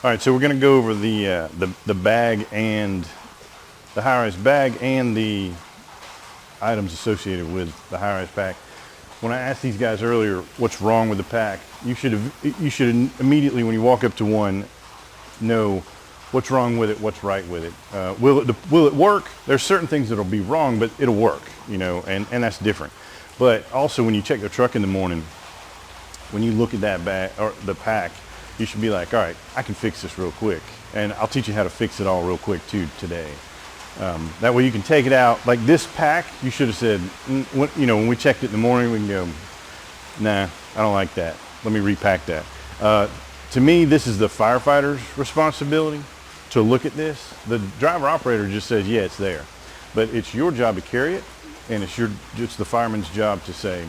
All right, so we're going to go over the bag and the high-rise bag and the items associated with the high-rise pack. When I asked these guys earlier what's wrong with the pack, you should immediately, when you walk up to one, know what's wrong with it, what's right with it. Will it work? There's certain things that'll be wrong, but it'll work, you know, and that's different. But also when you check the truck in the morning, when you look at that bag or the pack, you should be like, all right, I can fix this real quick. And I'll teach you how to fix it all real quick too today. That way you can take it out. Like this pack, you should have said, you know, when we checked it in the morning, we can go, nah, I don't like that. Let me repack that. To me, this is the firefighter's responsibility to look at this. The driver operator just says, yeah, it's there. But it's your job to carry it, and it's the fireman's job to say,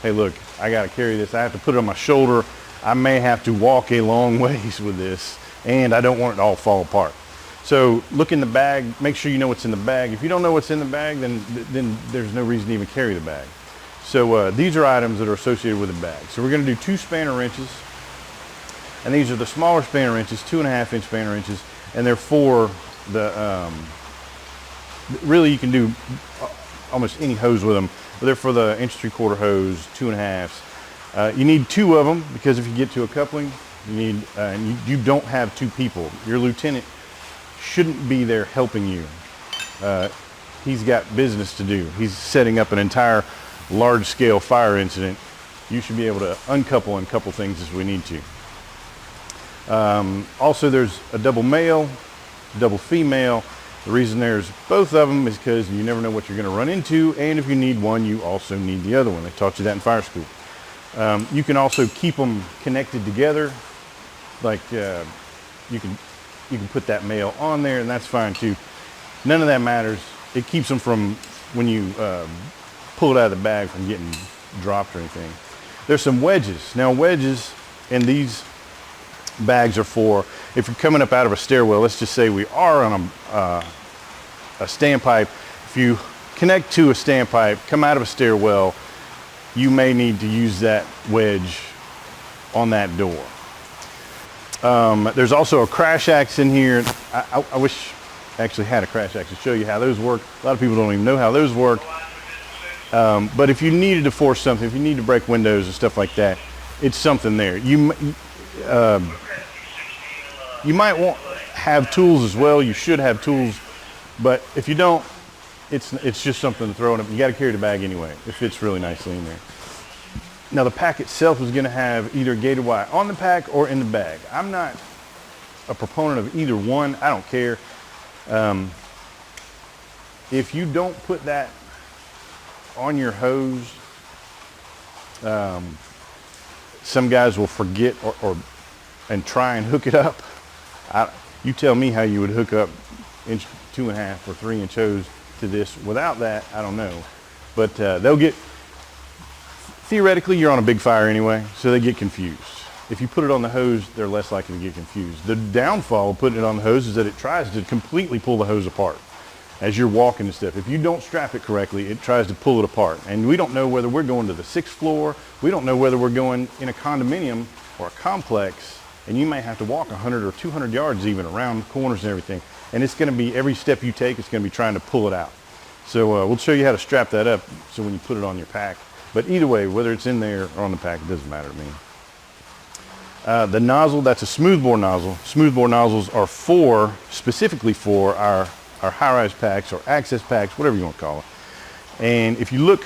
hey, look, I got to carry this. I have to put it on my shoulder. I may have to walk a long ways with this, and I don't want it to all fall apart. So look in the bag, make sure you know what's in the bag. If you don't know what's in the bag, then there's no reason to even carry the bag. So these are items that are associated with the bag. So we're going to do 2 spanner wrenches, and these are the smaller spanner wrenches, 2.5-inch spanner wrenches, and they're for the, really you can do almost any hose with them, but they're for the 1.75-inch hose, 2.5s. You need 2 of them because if you get to a coupling, you need, you don't have 2 people. Your lieutenant shouldn't be there helping you. He's got business to do. He's setting up an entire large-scale fire incident. You should be able to uncouple and couple things as we need to. Also, there's a double male, double female. The reason there's both of them is because you never know what you're going to run into, and if you need one, you also need the other one. They taught you that in fire school. You can also keep them connected together, like you can put that male on there, and that's fine too. None of that matters. It keeps them from, when you pull it out of the bag, from getting dropped or anything. There's some wedges. Now wedges in these bags are for, if you're coming up out of a stairwell, let's just say we are on a standpipe. If you connect to a standpipe, come out of a stairwell, you may need to use that wedge on that door. There's also a crash axe in here. I wish I actually had a crash axe to show you how those work. A lot of people don't even know how those work. But if you needed to force something, if you need to break windows and stuff like that, it's something there. You might have tools as well. You should have tools, but if you don't, it's just something to throw in. You got to carry the bag anyway. It fits really nicely in there. Now the pack itself is going to have either gator wire on the pack or in the bag. I'm not a proponent of either one. I don't care. If you don't put that on your hose, some guys will forget and try and hook it up. You tell me how you would hook up 2.5 or 3-inch hose to this. Without that, I don't know. But they'll get, theoretically, you're on a big fire anyway, so they get confused. If you put it on the hose, they're less likely to get confused. The downfall of putting it on the hose is that it tries to completely pull the hose apart as you're walking and stuff. If you don't strap it correctly, it tries to pull it apart. And we don't know whether we're going to the 6th floor. We don't know whether we're going in a condominium or a complex, and you may have to walk 100 or 200 yards even around corners and everything. And it's going to be, every step you take, it's going to be trying to pull it out. So we'll show you how to strap that up so when you put it on your pack. But either way, whether it's in there or on the pack, it doesn't matter to me. The nozzle, that's a smoothbore nozzle. Smoothbore nozzles are specifically for our high-rise packs or access packs, whatever you want to call it. And if you look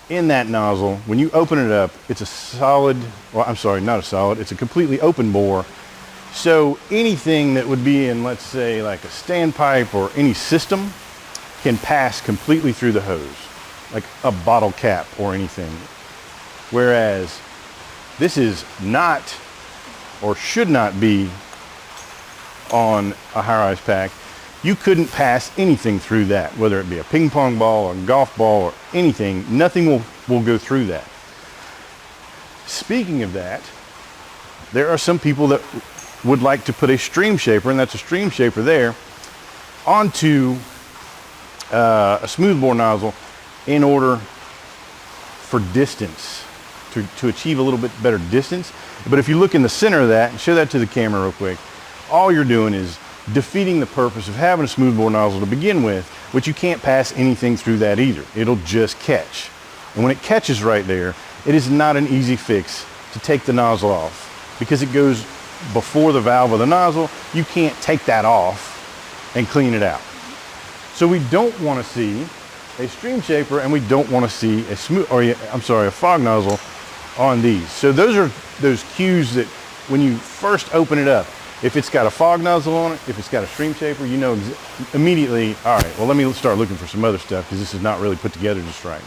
in that nozzle, when you open it up, it's a solid, well, I'm sorry, not a solid, it's a completely open bore. So anything that would be in, let's say, like a standpipe or any system can pass completely through the hose, like a bottle cap or anything. Whereas this is not, or should not be, on a high-rise pack. You couldn't pass anything through that, whether it be a ping pong ball or a golf ball or anything. Nothing will go through that. Speaking of that, there are some people that would like to put a stream shaper, and that's a stream shaper there, onto a smoothbore nozzle in order for distance. to achieve a little bit better distance. But if you look in the center of that and show that to the camera real quick, all you're doing is defeating the purpose of having a smoothbore nozzle to begin with, which you can't pass anything through that either. It'll just catch. And when it catches right there, it is not an easy fix to take the nozzle off because it goes before the valve of the nozzle. You can't take that off and clean it out. So we don't want to see a stream shaper and we don't want to see a a fog nozzle on these. So those are those cues that when you first open it up, if it's got a fog nozzle on it, if it's got a stream shaper, you know immediately, all right, well, let me start looking for some other stuff because this is not really put together just right.